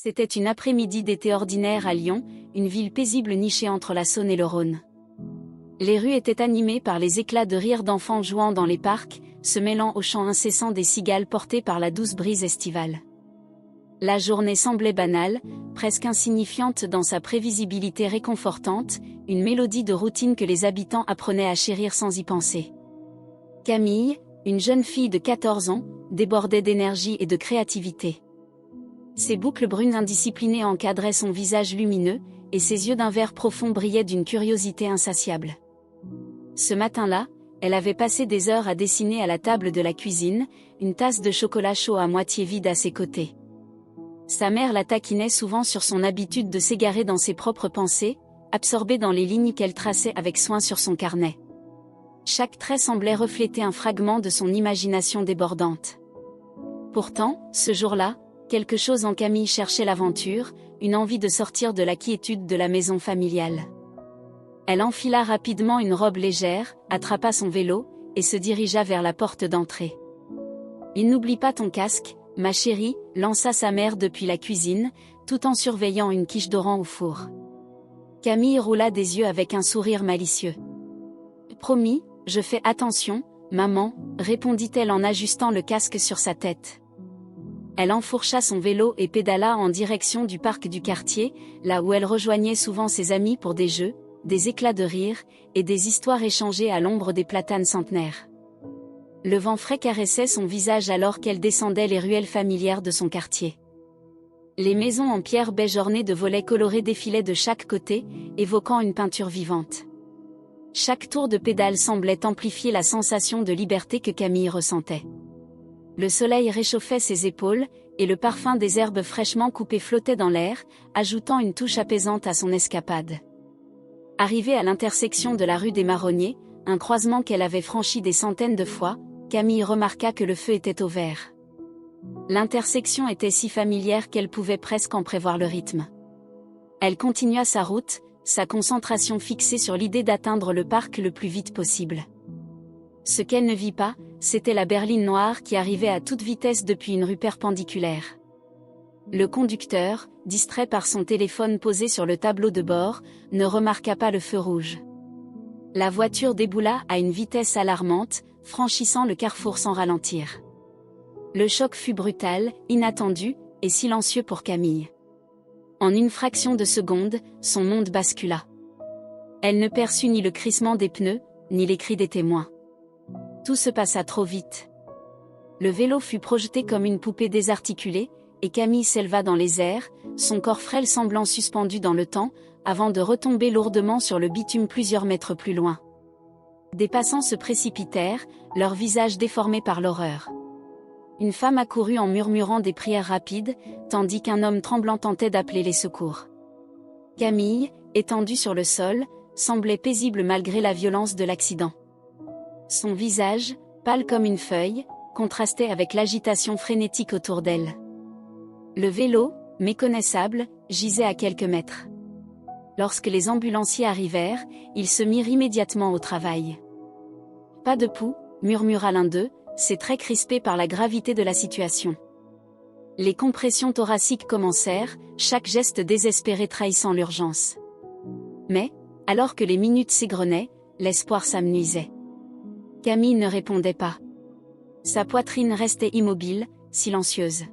C'était une après-midi d'été ordinaire à Lyon, une ville paisible nichée entre la Saône et le Rhône. Les rues étaient animées par les éclats de rire d'enfants jouant dans les parcs, se mêlant au chant incessant des cigales portées par la douce brise estivale. La journée semblait banale, presque insignifiante dans sa prévisibilité réconfortante, une mélodie de routine que les habitants apprenaient à chérir sans y penser. Camille, une jeune fille de 14 ans, débordait d'énergie et de créativité. Ses boucles brunes indisciplinées encadraient son visage lumineux, et ses yeux d'un vert profond brillaient d'une curiosité insatiable. Ce matin-là, elle avait passé des heures à dessiner à la table de la cuisine, une tasse de chocolat chaud à moitié vide à ses côtés. Sa mère la taquinait souvent sur son habitude de s'égarer dans ses propres pensées, absorbée dans les lignes qu'elle traçait avec soin sur son carnet. Chaque trait semblait refléter un fragment de son imagination débordante. Pourtant, ce jour-là, quelque chose en Camille cherchait l'aventure, une envie de sortir de la quiétude de la maison familiale. Elle enfila rapidement une robe légère, attrapa son vélo, et se dirigea vers la porte d'entrée. « Il n'oublie pas ton casque, ma chérie », lança sa mère depuis la cuisine, tout en surveillant une quiche d'orang au four. Camille roula des yeux avec un sourire malicieux. « Promis, je fais attention, maman », répondit-elle en ajustant le casque sur sa tête. Elle enfourcha son vélo et pédala en direction du parc du quartier, là où elle rejoignait souvent ses amis pour des jeux, des éclats de rire, et des histoires échangées à l'ombre des platanes centenaires. Le vent frais caressait son visage alors qu'elle descendait les ruelles familières de son quartier. Les maisons en pierre beige ornées de volets colorés défilaient de chaque côté, évoquant une peinture vivante. Chaque tour de pédale semblait amplifier la sensation de liberté que Camille ressentait. Le soleil réchauffait ses épaules, et le parfum des herbes fraîchement coupées flottait dans l'air, ajoutant une touche apaisante à son escapade. Arrivée à l'intersection de la rue des Marronniers, un croisement qu'elle avait franchi des centaines de fois, Camille remarqua que le feu était au vert. L'intersection était si familière qu'elle pouvait presque en prévoir le rythme. Elle continua sa route, sa concentration fixée sur l'idée d'atteindre le parc le plus vite possible. Ce qu'elle ne vit pas, c'était la berline noire qui arrivait à toute vitesse depuis une rue perpendiculaire. Le conducteur, distrait par son téléphone posé sur le tableau de bord, ne remarqua pas le feu rouge. La voiture déboula à une vitesse alarmante, franchissant le carrefour sans ralentir. Le choc fut brutal, inattendu, et silencieux pour Camille. En une fraction de seconde, son monde bascula. Elle ne perçut ni le crissement des pneus, ni les cris des témoins. Tout se passa trop vite. Le vélo fut projeté comme une poupée désarticulée, et Camille s'éleva dans les airs, son corps frêle semblant suspendu dans le temps, avant de retomber lourdement sur le bitume plusieurs mètres plus loin. Des passants se précipitèrent, leurs visages déformés par l'horreur. Une femme accourut en murmurant des prières rapides, tandis qu'un homme tremblant tentait d'appeler les secours. Camille, étendue sur le sol, semblait paisible malgré la violence de l'accident. Son visage, pâle comme une feuille, contrastait avec l'agitation frénétique autour d'elle. Le vélo, méconnaissable, gisait à quelques mètres. Lorsque les ambulanciers arrivèrent, ils se mirent immédiatement au travail. « Pas de pouls », murmura l'un d'eux, ses traits crispés par la gravité de la situation. Les compressions thoraciques commencèrent, chaque geste désespéré trahissant l'urgence. Mais, alors que les minutes s'égrenaient, l'espoir s'amenuisait. Camille ne répondait pas. Sa poitrine restait immobile, silencieuse.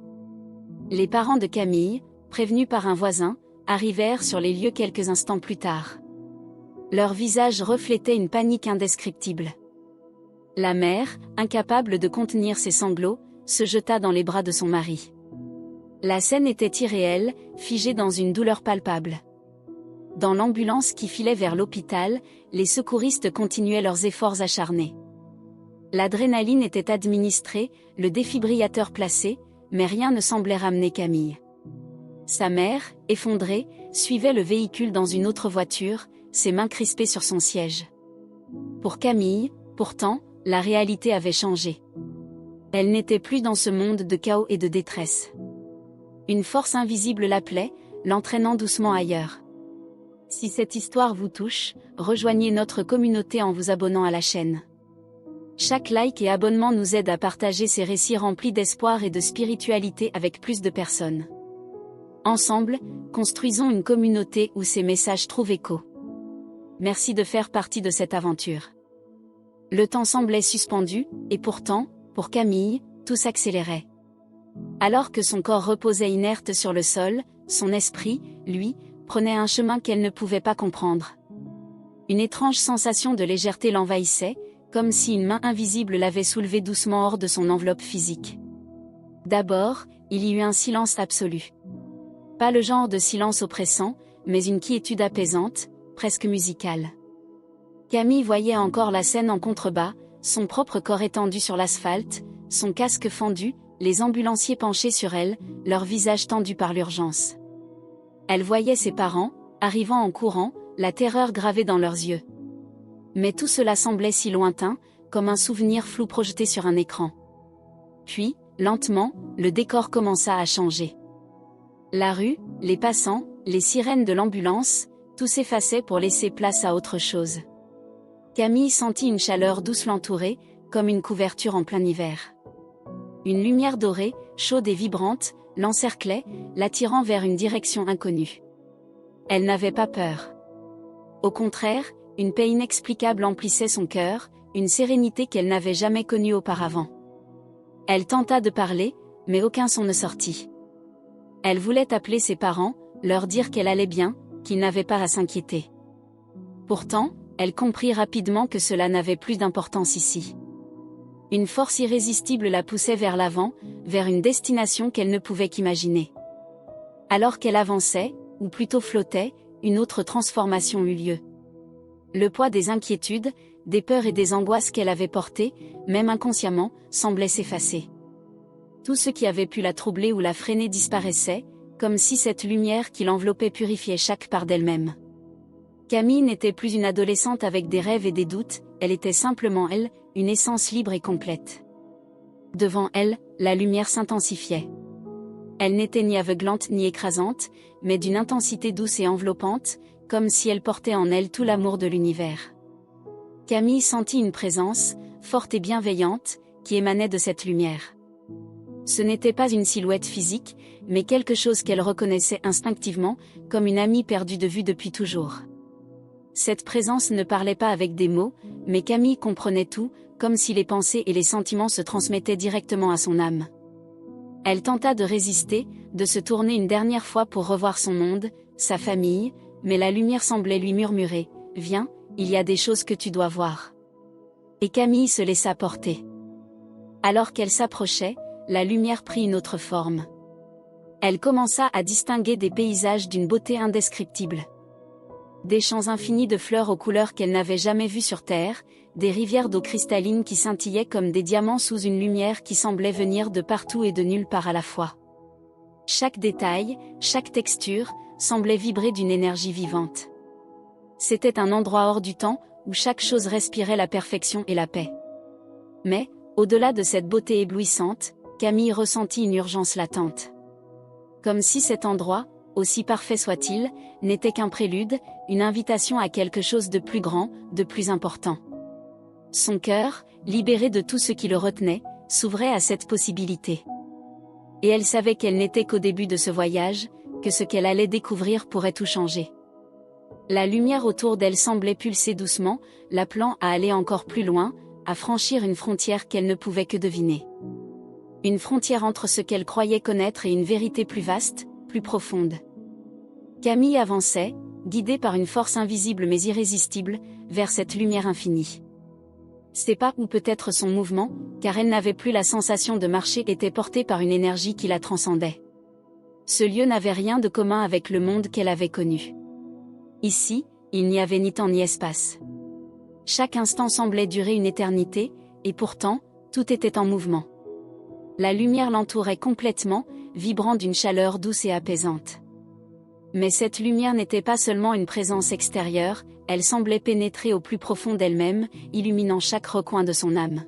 Les parents de Camille, prévenus par un voisin, arrivèrent sur les lieux quelques instants plus tard. Leurs visages reflétaient une panique indescriptible. La mère, incapable de contenir ses sanglots, se jeta dans les bras de son mari. La scène était irréelle, figée dans une douleur palpable. Dans l'ambulance qui filait vers l'hôpital, les secouristes continuaient leurs efforts acharnés. L'adrénaline était administrée, le défibrillateur placé, mais rien ne semblait ramener Camille. Sa mère, effondrée, suivait le véhicule dans une autre voiture, ses mains crispées sur son siège. Pour Camille, pourtant, la réalité avait changé. Elle n'était plus dans ce monde de chaos et de détresse. Une force invisible l'appelait, l'entraînant doucement ailleurs. Si cette histoire vous touche, rejoignez notre communauté en vous abonnant à la chaîne. Chaque like et abonnement nous aide à partager ces récits remplis d'espoir et de spiritualité avec plus de personnes. Ensemble, construisons une communauté où ces messages trouvent écho. Merci de faire partie de cette aventure. Le temps semblait suspendu, et pourtant, pour Camille, tout s'accélérait. Alors que son corps reposait inerte sur le sol, son esprit, lui, prenait un chemin qu'elle ne pouvait pas comprendre. Une étrange sensation de légèreté l'envahissait, comme si une main invisible l'avait soulevée doucement hors de son enveloppe physique. D'abord, il y eut un silence absolu. Pas le genre de silence oppressant, mais une quiétude apaisante, presque musicale. Camille voyait encore la scène en contrebas, son propre corps étendu sur l'asphalte, son casque fendu, les ambulanciers penchés sur elle, leurs visages tendus par l'urgence. Elle voyait ses parents, arrivant en courant, la terreur gravée dans leurs yeux. Mais tout cela semblait si lointain, comme un souvenir flou projeté sur un écran. Puis, lentement, le décor commença à changer. La rue, les passants, les sirènes de l'ambulance, tout s'effaçait pour laisser place à autre chose. Camille sentit une chaleur douce l'entourer, comme une couverture en plein hiver. Une lumière dorée, chaude et vibrante, l'encerclait, l'attirant vers une direction inconnue. Elle n'avait pas peur. Au contraire, une paix inexplicable emplissait son cœur, une sérénité qu'elle n'avait jamais connue auparavant. Elle tenta de parler, mais aucun son ne sortit. Elle voulait appeler ses parents, leur dire qu'elle allait bien, qu'ils n'avaient pas à s'inquiéter. Pourtant, elle comprit rapidement que cela n'avait plus d'importance ici. Une force irrésistible la poussait vers l'avant, vers une destination qu'elle ne pouvait qu'imaginer. Alors qu'elle avançait, ou plutôt flottait, une autre transformation eut lieu. Le poids des inquiétudes, des peurs et des angoisses qu'elle avait portées, même inconsciemment, semblait s'effacer. Tout ce qui avait pu la troubler ou la freiner disparaissait, comme si cette lumière qui l'enveloppait purifiait chaque part d'elle-même. Camille n'était plus une adolescente avec des rêves et des doutes, elle était simplement elle, une essence libre et complète. Devant elle, la lumière s'intensifiait. Elle n'était ni aveuglante ni écrasante, mais d'une intensité douce et enveloppante, comme si elle portait en elle tout l'amour de l'univers. Camille sentit une présence, forte et bienveillante, qui émanait de cette lumière. Ce n'était pas une silhouette physique, mais quelque chose qu'elle reconnaissait instinctivement, comme une amie perdue de vue depuis toujours. Cette présence ne parlait pas avec des mots, mais Camille comprenait tout, comme si les pensées et les sentiments se transmettaient directement à son âme. Elle tenta de résister, de se tourner une dernière fois pour revoir son monde, sa famille, mais la lumière semblait lui murmurer « Viens, il y a des choses que tu dois voir. » Et Camille se laissa porter. Alors qu'elle s'approchait, la lumière prit une autre forme. Elle commença à distinguer des paysages d'une beauté indescriptible. Des champs infinis de fleurs aux couleurs qu'elle n'avait jamais vues sur Terre, des rivières d'eau cristalline qui scintillaient comme des diamants sous une lumière qui semblait venir de partout et de nulle part à la fois. Chaque détail, chaque texture, semblait vibrer d'une énergie vivante. C'était un endroit hors du temps, où chaque chose respirait la perfection et la paix. Mais, au-delà de cette beauté éblouissante, Camille ressentit une urgence latente. Comme si cet endroit, aussi parfait soit-il, n'était qu'un prélude, une invitation à quelque chose de plus grand, de plus important. Son cœur, libéré de tout ce qui le retenait, s'ouvrait à cette possibilité. Et elle savait qu'elle n'était qu'au début de ce voyage, que ce qu'elle allait découvrir pourrait tout changer. La lumière autour d'elle semblait pulser doucement, l'appelant à aller encore plus loin, à franchir une frontière qu'elle ne pouvait que deviner. Une frontière entre ce qu'elle croyait connaître et une vérité plus vaste, plus profonde. Camille avançait, guidée par une force invisible mais irrésistible, vers cette lumière infinie. Ses pas ou peut-être son mouvement, car elle n'avait plus la sensation de marcher, étaient portés par une énergie qui la transcendait. Ce lieu n'avait rien de commun avec le monde qu'elle avait connu. Ici, il n'y avait ni temps ni espace. Chaque instant semblait durer une éternité, et pourtant, tout était en mouvement. La lumière l'entourait complètement, vibrant d'une chaleur douce et apaisante. Mais cette lumière n'était pas seulement une présence extérieure, elle semblait pénétrer au plus profond d'elle-même, illuminant chaque recoin de son âme.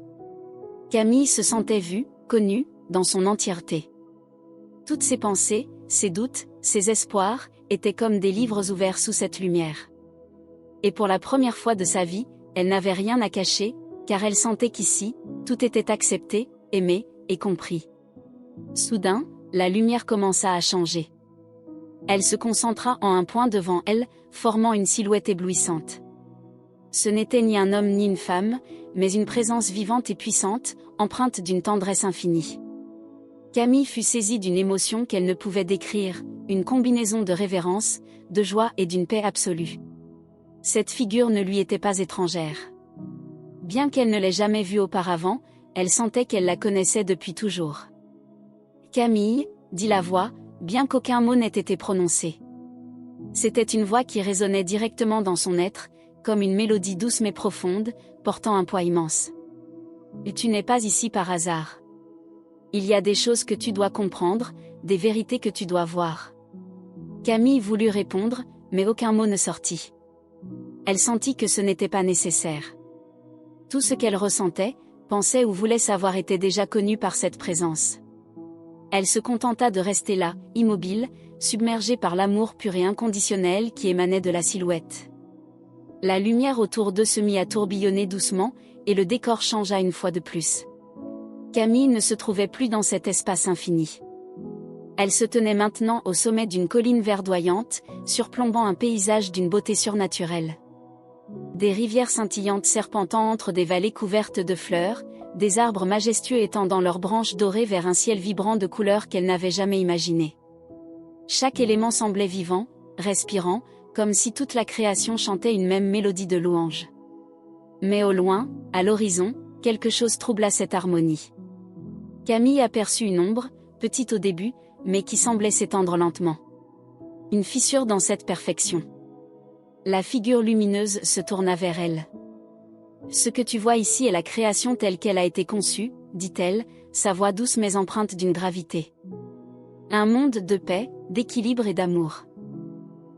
Camille se sentait vue, connue, dans son entièreté. Toutes ses pensées, ses doutes, ses espoirs, étaient comme des livres ouverts sous cette lumière. Et pour la première fois de sa vie, elle n'avait rien à cacher, car elle sentait qu'ici, tout était accepté, aimé, et compris. Soudain, la lumière commença à changer. Elle se concentra en un point devant elle, formant une silhouette éblouissante. Ce n'était ni un homme ni une femme, mais une présence vivante et puissante, empreinte d'une tendresse infinie. Camille fut saisie d'une émotion qu'elle ne pouvait décrire, une combinaison de révérence, de joie et d'une paix absolue. Cette figure ne lui était pas étrangère. Bien qu'elle ne l'ait jamais vue auparavant, elle sentait qu'elle la connaissait depuis toujours. « Camille » dit la voix, bien qu'aucun mot n'ait été prononcé. C'était une voix qui résonnait directement dans son être, comme une mélodie douce mais profonde, portant un poids immense. « Et tu n'es pas ici par hasard. Il y a des choses que tu dois comprendre, des vérités que tu dois voir. » Camille voulut répondre, mais aucun mot ne sortit. Elle sentit que ce n'était pas nécessaire. Tout ce qu'elle ressentait, pensait ou voulait savoir était déjà connu par cette présence. Elle se contenta de rester là, immobile, submergée par l'amour pur et inconditionnel qui émanait de la silhouette. La lumière autour d'eux se mit à tourbillonner doucement, et le décor changea une fois de plus. Camille ne se trouvait plus dans cet espace infini. Elle se tenait maintenant au sommet d'une colline verdoyante, surplombant un paysage d'une beauté surnaturelle. Des rivières scintillantes serpentant entre des vallées couvertes de fleurs, des arbres majestueux étendant leurs branches dorées vers un ciel vibrant de couleurs qu'elle n'avait jamais imaginées. Chaque élément semblait vivant, respirant, comme si toute la création chantait une même mélodie de louange. Mais au loin, à l'horizon, quelque chose troubla cette harmonie. Camille aperçut une ombre, petite au début, mais qui semblait s'étendre lentement. Une fissure dans cette perfection. La figure lumineuse se tourna vers elle. « Ce que tu vois ici est la création telle qu'elle a été conçue, » dit-elle, sa voix douce mais empreinte d'une gravité. « Un monde de paix, d'équilibre et d'amour.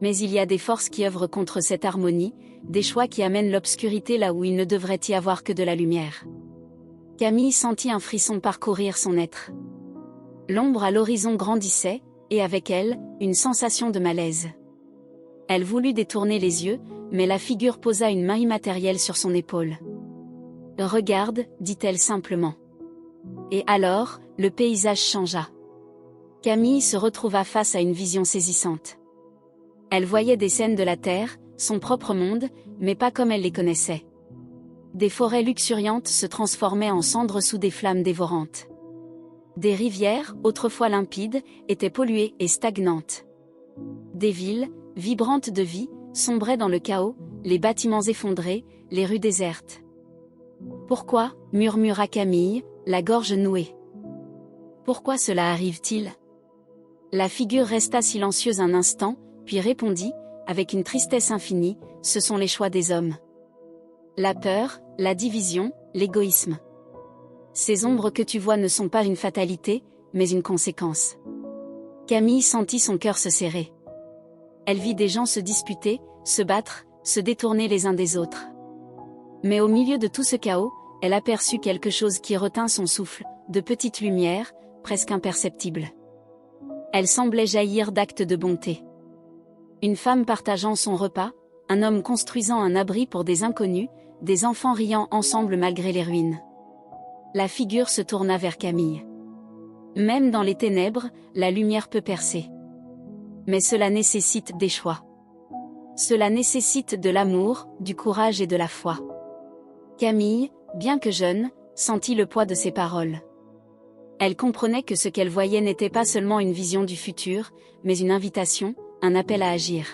Mais il y a des forces qui œuvrent contre cette harmonie, des choix qui amènent l'obscurité là où il ne devrait y avoir que de la lumière. » Camille sentit un frisson parcourir son être. L'ombre à l'horizon grandissait, et avec elle, une sensation de malaise. Elle voulut détourner les yeux, mais la figure posa une main immatérielle sur son épaule. « Regarde, » dit-elle simplement. Et alors, le paysage changea. Camille se retrouva face à une vision saisissante. Elle voyait des scènes de la terre, son propre monde, mais pas comme elle les connaissait. Des forêts luxuriantes se transformaient en cendres sous des flammes dévorantes. Des rivières, autrefois limpides, étaient polluées et stagnantes. Des villes, vibrantes de vie, sombraient dans le chaos, les bâtiments effondrés, les rues désertes. « Pourquoi » murmura Camille, la gorge nouée. « Pourquoi cela arrive-t-il » La figure resta silencieuse un instant, puis répondit, avec une tristesse infinie, « Ce sont les choix des hommes. La peur, la division, l'égoïsme. Ces ombres que tu vois ne sont pas une fatalité, mais une conséquence. » Camille sentit son cœur se serrer. Elle vit des gens se disputer, se battre, se détourner les uns des autres. Mais au milieu de tout ce chaos, elle aperçut quelque chose qui retint son souffle, de petites lumières, presque imperceptibles. Elles semblaient jaillir d'actes de bonté. Une femme partageant son repas, un homme construisant un abri pour des inconnus, des enfants riant ensemble malgré les ruines. La figure se tourna vers Camille. Même dans les ténèbres, la lumière peut percer. Mais cela nécessite des choix. Cela nécessite de l'amour, du courage et de la foi. Camille, bien que jeune, sentit le poids de ces paroles. Elle comprenait que ce qu'elle voyait n'était pas seulement une vision du futur, mais une invitation, un appel à agir.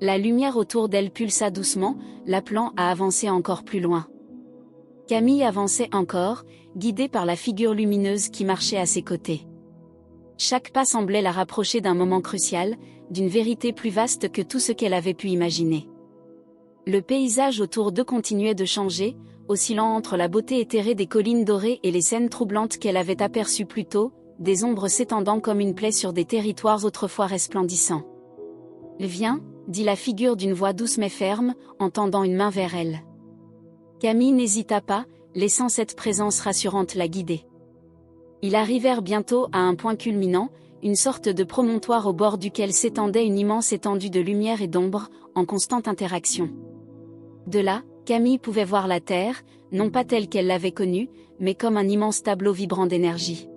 La lumière autour d'elle pulsa doucement, l'appelant à avancer encore plus loin. Camille avançait encore, guidée par la figure lumineuse qui marchait à ses côtés. Chaque pas semblait la rapprocher d'un moment crucial, d'une vérité plus vaste que tout ce qu'elle avait pu imaginer. Le paysage autour d'eux continuait de changer, oscillant entre la beauté éthérée des collines dorées et les scènes troublantes qu'elle avait aperçues plus tôt, des ombres s'étendant comme une plaie sur des territoires autrefois resplendissants. « Viens » dit la figure d'une voix douce mais ferme, en tendant une main vers elle. Camille n'hésita pas, laissant cette présence rassurante la guider. Ils arrivèrent bientôt à un point culminant, une sorte de promontoire au bord duquel s'étendait une immense étendue de lumière et d'ombre, en constante interaction. De là, Camille pouvait voir la Terre, non pas telle qu'elle l'avait connue, mais comme un immense tableau vibrant d'énergie.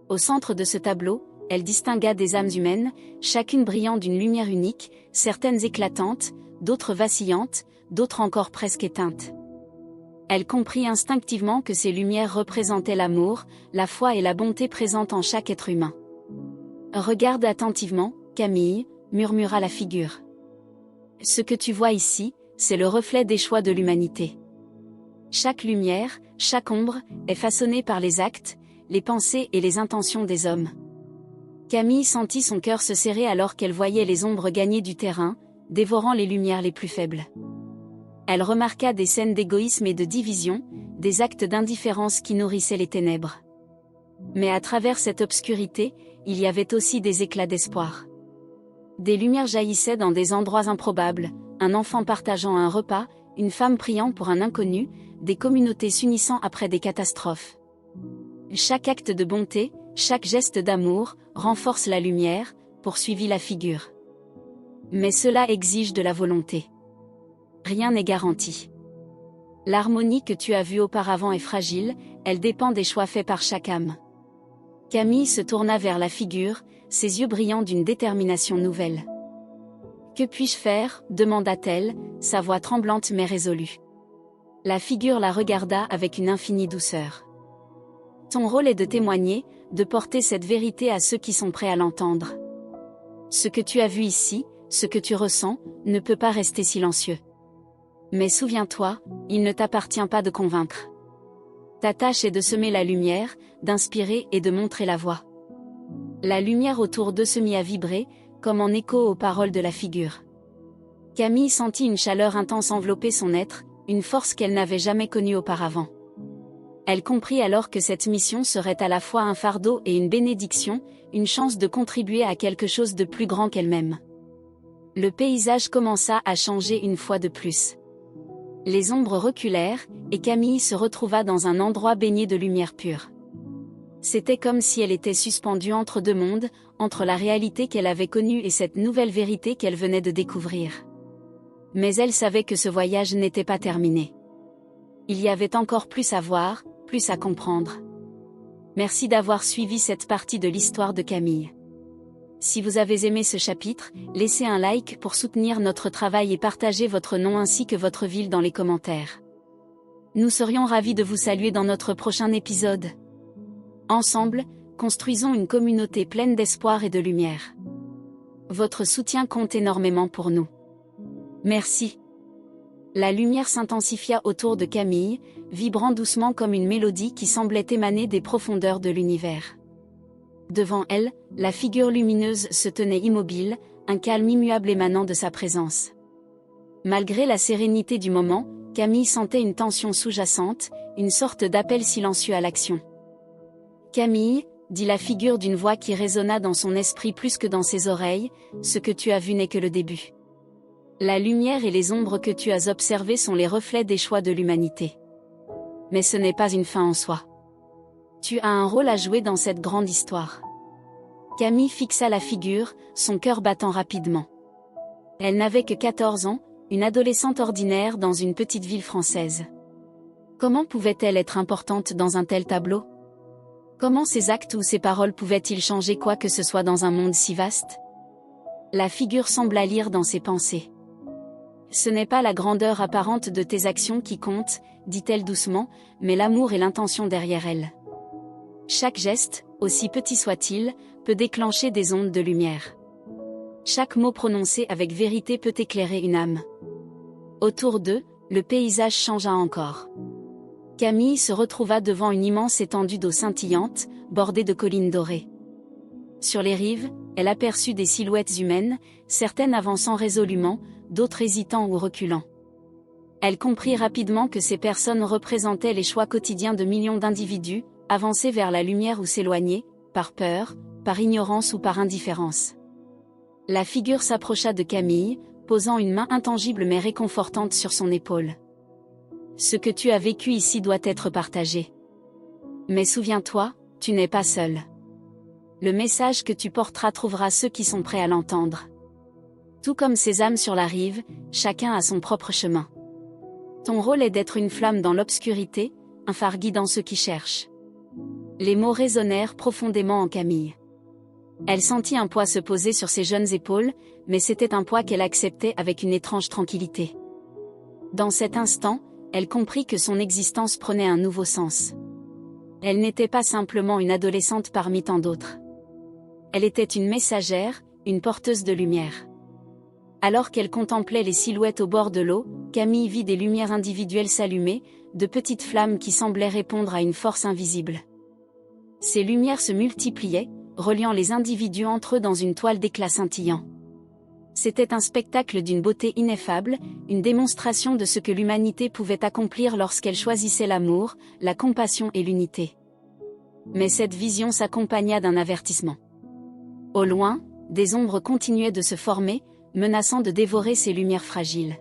Au centre de ce tableau, elle distingua des âmes humaines, chacune brillant d'une lumière unique, certaines éclatantes, d'autres vacillantes, d'autres encore presque éteintes. Elle comprit instinctivement que ces lumières représentaient l'amour, la foi et la bonté présentes en chaque être humain. « Regarde attentivement, Camille », murmura la figure. « Ce que tu vois ici, c'est le reflet des choix de l'humanité. Chaque lumière, chaque ombre, est façonnée par les actes, les pensées et les intentions des hommes. » Camille sentit son cœur se serrer alors qu'elle voyait les ombres gagner du terrain, dévorant les lumières les plus faibles. Elle remarqua des scènes d'égoïsme et de division, des actes d'indifférence qui nourrissaient les ténèbres. Mais à travers cette obscurité, il y avait aussi des éclats d'espoir. Des lumières jaillissaient dans des endroits improbables, un enfant partageant un repas, une femme priant pour un inconnu, des communautés s'unissant après des catastrophes. Chaque acte de bonté, chaque geste d'amour, renforce la lumière, poursuivit la figure. Mais cela exige de la volonté. Rien n'est garanti. L'harmonie que tu as vue auparavant est fragile, elle dépend des choix faits par chaque âme. Camille se tourna vers la figure, ses yeux brillants d'une détermination nouvelle. « Que puis-je faire » demanda-t-elle, sa voix tremblante mais résolue. La figure la regarda avec une infinie douceur. « Ton rôle est de témoigner, de porter cette vérité à ceux qui sont prêts à l'entendre. Ce que tu as vu ici, ce que tu ressens, ne peut pas rester silencieux. Mais souviens-toi, il ne t'appartient pas de convaincre. Ta tâche est de semer la lumière, d'inspirer et de montrer la voie. » La lumière autour d'eux se mit à vibrer, comme en écho aux paroles de la figure. Camille sentit une chaleur intense envelopper son être, une force qu'elle n'avait jamais connue auparavant. Elle comprit alors que cette mission serait à la fois un fardeau et une bénédiction, une chance de contribuer à quelque chose de plus grand qu'elle-même. Le paysage commença à changer une fois de plus. Les ombres reculèrent, et Camille se retrouva dans un endroit baigné de lumière pure. C'était comme si elle était suspendue entre deux mondes, entre la réalité qu'elle avait connue et cette nouvelle vérité qu'elle venait de découvrir. Mais elle savait que ce voyage n'était pas terminé. Il y avait encore plus à voir, plus à comprendre. Merci d'avoir suivi cette partie de l'histoire de Camille. Si vous avez aimé ce chapitre, laissez un like pour soutenir notre travail et partagez votre nom ainsi que votre ville dans les commentaires. Nous serions ravis de vous saluer dans notre prochain épisode. Ensemble, construisons une communauté pleine d'espoir et de lumière. Votre soutien compte énormément pour nous. Merci. La lumière s'intensifia autour de Camille, vibrant doucement comme une mélodie qui semblait émaner des profondeurs de l'univers. Devant elle, la figure lumineuse se tenait immobile, un calme immuable émanant de sa présence. Malgré la sérénité du moment, Camille sentait une tension sous-jacente, une sorte d'appel silencieux à l'action. « Camille », dit la figure d'une voix qui résonna dans son esprit plus que dans ses oreilles, « ce que tu as vu n'est que le début. La lumière et les ombres que tu as observées sont les reflets des choix de l'humanité. Mais ce n'est pas une fin en soi. Tu as un rôle à jouer dans cette grande histoire. » Camille fixa la figure, son cœur battant rapidement. Elle n'avait que 14 ans, une adolescente ordinaire dans une petite ville française. Comment pouvait-elle être importante dans un tel tableau? Comment ses actes ou ses paroles pouvaient-ils changer quoi que ce soit dans un monde si vaste? La figure sembla lire dans ses pensées. « Ce n'est pas la grandeur apparente de tes actions qui compte, dit-elle doucement, mais l'amour et l'intention derrière elles. Chaque geste, aussi petit soit-il, peut déclencher des ondes de lumière. Chaque mot prononcé avec vérité peut éclairer une âme. » Autour d'eux, le paysage changea encore. Camille se retrouva devant une immense étendue d'eau scintillante, bordée de collines dorées. Sur les rives, elle aperçut des silhouettes humaines, certaines avançant résolument, d'autres hésitant ou reculant. Elle comprit rapidement que ces personnes représentaient les choix quotidiens de millions d'individus, avancer vers la lumière ou s'éloigner, par peur, par ignorance ou par indifférence. La figure s'approcha de Camille, posant une main intangible mais réconfortante sur son épaule. « Ce que tu as vécu ici doit être partagé. Mais souviens-toi, tu n'es pas seul. Le message que tu porteras trouvera ceux qui sont prêts à l'entendre. Tout comme ces âmes sur la rive, chacun a son propre chemin. Ton rôle est d'être une flamme dans l'obscurité, un phare guidant ceux qui cherchent. » Les mots résonnèrent profondément en Camille. Elle sentit un poids se poser sur ses jeunes épaules, mais c'était un poids qu'elle acceptait avec une étrange tranquillité. Dans cet instant, elle comprit que son existence prenait un nouveau sens. Elle n'était pas simplement une adolescente parmi tant d'autres. Elle était une messagère, une porteuse de lumière. Alors qu'elle contemplait les silhouettes au bord de l'eau, Camille vit des lumières individuelles s'allumer, de petites flammes qui semblaient répondre à une force invisible. Ces lumières se multipliaient, reliant les individus entre eux dans une toile d'éclat scintillant. C'était un spectacle d'une beauté ineffable, une démonstration de ce que l'humanité pouvait accomplir lorsqu'elle choisissait l'amour, la compassion et l'unité. Mais cette vision s'accompagna d'un avertissement. Au loin, des ombres continuaient de se former, menaçant de dévorer ces lumières fragiles.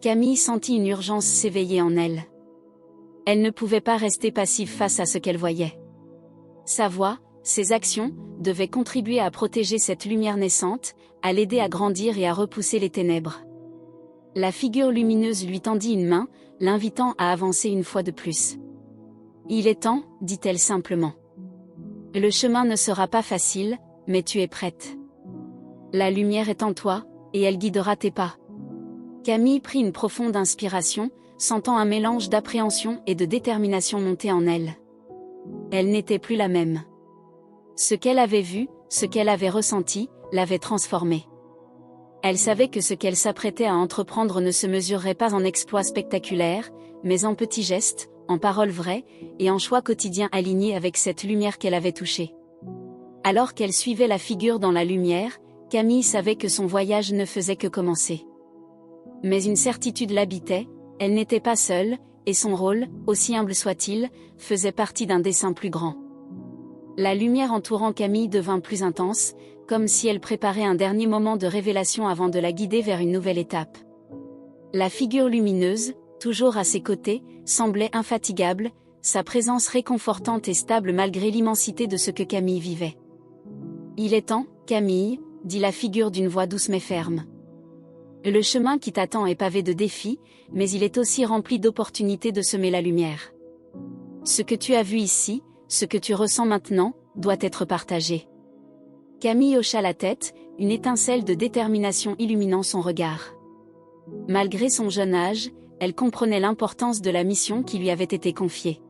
Camille sentit une urgence s'éveiller en elle. Elle ne pouvait pas rester passive face à ce qu'elle voyait. Sa voix, ses actions, devaient contribuer à protéger cette lumière naissante, à l'aider à grandir et à repousser les ténèbres. La figure lumineuse lui tendit une main, l'invitant à avancer une fois de plus. « Il est temps, dit-elle simplement. Le chemin ne sera pas facile, mais tu es prête. La lumière est en toi, et elle guidera tes pas. » Camille prit une profonde inspiration, sentant un mélange d'appréhension et de détermination monter en elle. Elle n'était plus la même. Ce qu'elle avait vu, ce qu'elle avait ressenti, l'avait transformée. Elle savait que ce qu'elle s'apprêtait à entreprendre ne se mesurerait pas en exploits spectaculaires, mais en petits gestes, en paroles vraies, et en choix quotidiens alignés avec cette lumière qu'elle avait touchée. Alors qu'elle suivait la figure dans la lumière, Camille savait que son voyage ne faisait que commencer. Mais une certitude l'habitait, elle n'était pas seule, et son rôle, aussi humble soit-il, faisait partie d'un dessein plus grand. La lumière entourant Camille devint plus intense, comme si elle préparait un dernier moment de révélation avant de la guider vers une nouvelle étape. La figure lumineuse, toujours à ses côtés, semblait infatigable, sa présence réconfortante et stable malgré l'immensité de ce que Camille vivait. « Il est temps, Camille, » dit la figure d'une voix douce mais ferme. « Le chemin qui t'attend est pavé de défis, mais il est aussi rempli d'opportunités de semer la lumière. Ce que tu as vu ici, ce que tu ressens maintenant, doit être partagé. » Camille hocha la tête, une étincelle de détermination illuminant son regard. Malgré son jeune âge, elle comprenait l'importance de la mission qui lui avait été confiée.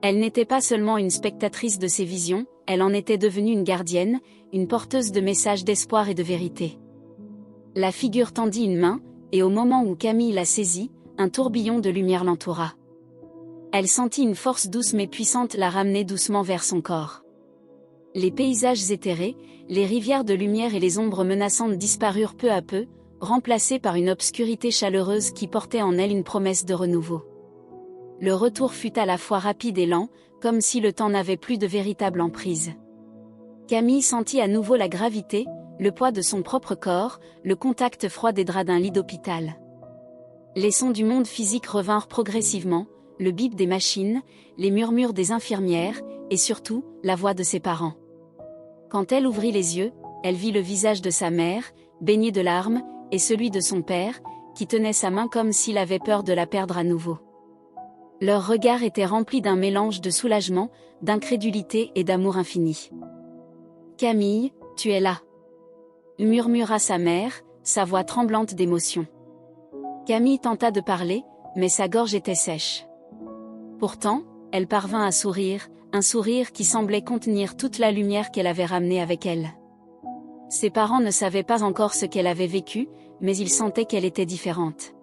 Elle n'était pas seulement une spectatrice de ses visions, elle en était devenue une gardienne, une porteuse de messages d'espoir et de vérité. La figure tendit une main, et au moment où Camille la saisit, un tourbillon de lumière l'entoura. Elle sentit une force douce mais puissante la ramener doucement vers son corps. Les paysages éthérés, les rivières de lumière et les ombres menaçantes disparurent peu à peu, remplacées par une obscurité chaleureuse qui portait en elle une promesse de renouveau. Le retour fut à la fois rapide et lent, comme si le temps n'avait plus de véritable emprise. Camille sentit à nouveau la gravité, le poids de son propre corps, le contact froid des draps d'un lit d'hôpital. Les sons du monde physique revinrent progressivement, le bip des machines, les murmures des infirmières, et surtout, la voix de ses parents. Quand elle ouvrit les yeux, elle vit le visage de sa mère, baigné de larmes, et celui de son père, qui tenait sa main comme s'il avait peur de la perdre à nouveau. Leurs regards étaient remplis d'un mélange de soulagement, d'incrédulité et d'amour infini. « Camille, tu es là !» murmura sa mère, sa voix tremblante d'émotion. Camille tenta de parler, mais sa gorge était sèche. Pourtant, elle parvint à sourire, un sourire qui semblait contenir toute la lumière qu'elle avait ramenée avec elle. Ses parents ne savaient pas encore ce qu'elle avait vécu, mais ils sentaient qu'elle était différente.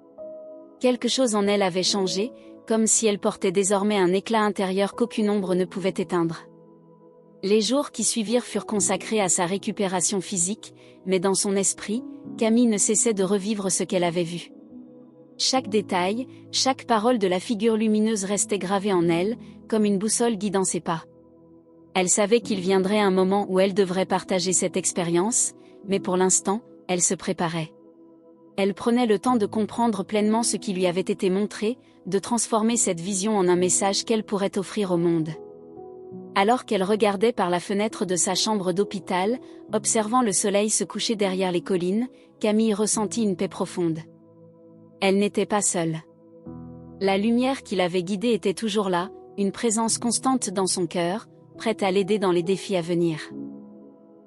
Quelque chose en elle avait changé, comme si elle portait désormais un éclat intérieur qu'aucune ombre ne pouvait éteindre. Les jours qui suivirent furent consacrés à sa récupération physique, mais dans son esprit, Camille ne cessait de revivre ce qu'elle avait vu. Chaque détail, chaque parole de la figure lumineuse restait gravée en elle, comme une boussole guidant ses pas. Elle savait qu'il viendrait un moment où elle devrait partager cette expérience, mais pour l'instant, elle se préparait. Elle prenait le temps de comprendre pleinement ce qui lui avait été montré, de transformer cette vision en un message qu'elle pourrait offrir au monde. Alors qu'elle regardait par la fenêtre de sa chambre d'hôpital, observant le soleil se coucher derrière les collines, Camille ressentit une paix profonde. Elle n'était pas seule. La lumière qui l'avait guidée était toujours là, une présence constante dans son cœur, prête à l'aider dans les défis à venir.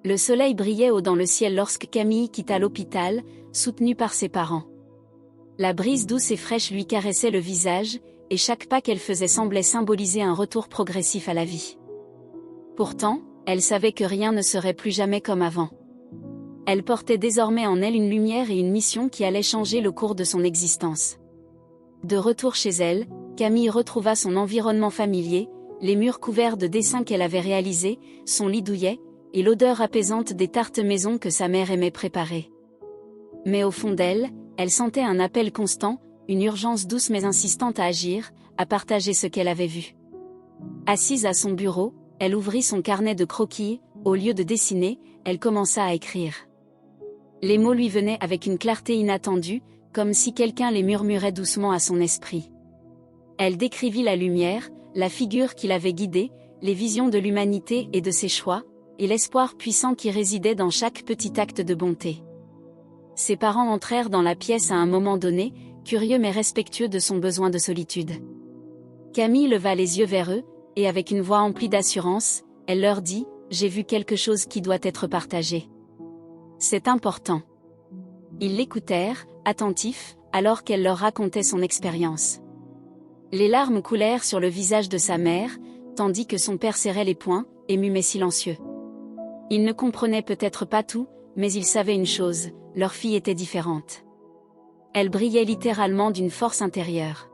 Le soleil brillait haut dans le ciel lorsque Camille quitta l'hôpital, soutenue par ses parents. La brise douce et fraîche lui caressait le visage, et chaque pas qu'elle faisait semblait symboliser un retour progressif à la vie. Pourtant, elle savait que rien ne serait plus jamais comme avant. Elle portait désormais en elle une lumière et une mission qui allaient changer le cours de son existence. De retour chez elle, Camille retrouva son environnement familier, les murs couverts de dessins qu'elle avait réalisés, son lit douillet, et l'odeur apaisante des tartes maison que sa mère aimait préparer. Mais au fond d'elle, elle sentait un appel constant, une urgence douce mais insistante à agir, à partager ce qu'elle avait vu. Assise à son bureau, elle ouvrit son carnet de croquis, au lieu de dessiner, elle commença à écrire. Les mots lui venaient avec une clarté inattendue, comme si quelqu'un les murmurait doucement à son esprit. Elle décrivit la lumière, la figure qui l'avait guidée, les visions de l'humanité et de ses choix, et l'espoir puissant qui résidait dans chaque petit acte de bonté. Ses parents entrèrent dans la pièce à un moment donné, curieux mais respectueux de son besoin de solitude. Camille leva les yeux vers eux, et avec une voix emplie d'assurance, elle leur dit « J'ai vu quelque chose qui doit être partagé. C'est important. » Ils l'écoutèrent, attentifs, alors qu'elle leur racontait son expérience. Les larmes coulèrent sur le visage de sa mère, tandis que son père serrait les poings, ému mais silencieux. Il ne comprenait peut-être pas tout, mais il savait une chose, leur fille était différente. Elle brillait littéralement d'une force intérieure.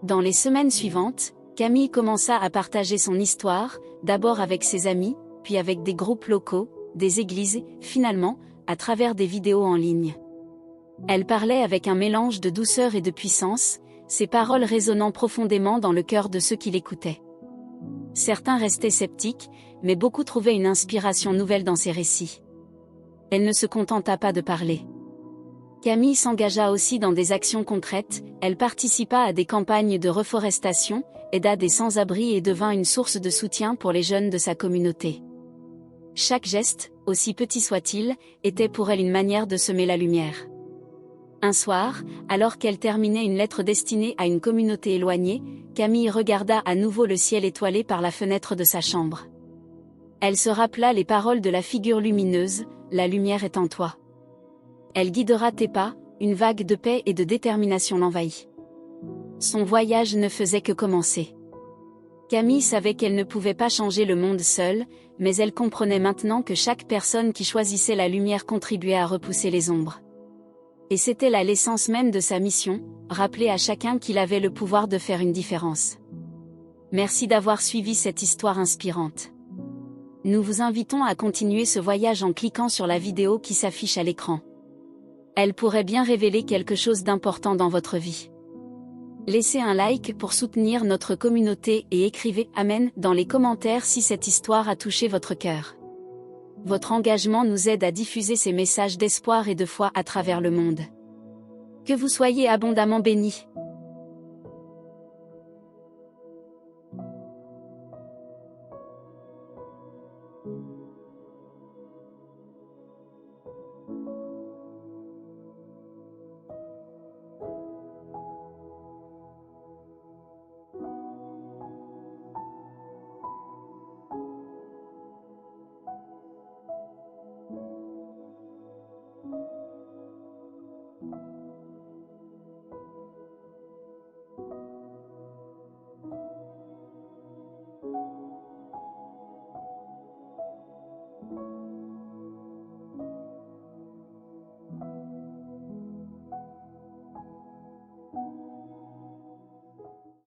Dans les semaines suivantes, Camille commença à partager son histoire, d'abord avec ses amis, puis avec des groupes locaux, des églises, finalement, à travers des vidéos en ligne. Elle parlait avec un mélange de douceur et de puissance, ses paroles résonnant profondément dans le cœur de ceux qui l'écoutaient. Certains restaient sceptiques, mais beaucoup trouvaient une inspiration nouvelle dans ses récits. Elle ne se contenta pas de parler. Camille s'engagea aussi dans des actions concrètes, elle participa à des campagnes de reforestation, aida des sans-abri et devint une source de soutien pour les jeunes de sa communauté. Chaque geste, aussi petit soit-il, était pour elle une manière de semer la lumière. Un soir, alors qu'elle terminait une lettre destinée à une communauté éloignée, Camille regarda à nouveau le ciel étoilé par la fenêtre de sa chambre. Elle se rappela les paroles de la figure lumineuse, « La lumière est en toi. Elle guidera tes pas », une vague de paix et de détermination l'envahit. Son voyage ne faisait que commencer. Camille savait qu'elle ne pouvait pas changer le monde seule, mais elle comprenait maintenant que chaque personne qui choisissait la lumière contribuait à repousser les ombres. Et c'était là l'essence même de sa mission, rappeler à chacun qu'il avait le pouvoir de faire une différence. Merci d'avoir suivi cette histoire inspirante. Nous vous invitons à continuer ce voyage en cliquant sur la vidéo qui s'affiche à l'écran. Elle pourrait bien révéler quelque chose d'important dans votre vie. Laissez un like pour soutenir notre communauté et écrivez « Amen » dans les commentaires si cette histoire a touché votre cœur. Votre engagement nous aide à diffuser ces messages d'espoir et de foi à travers le monde. Que vous soyez abondamment bénis.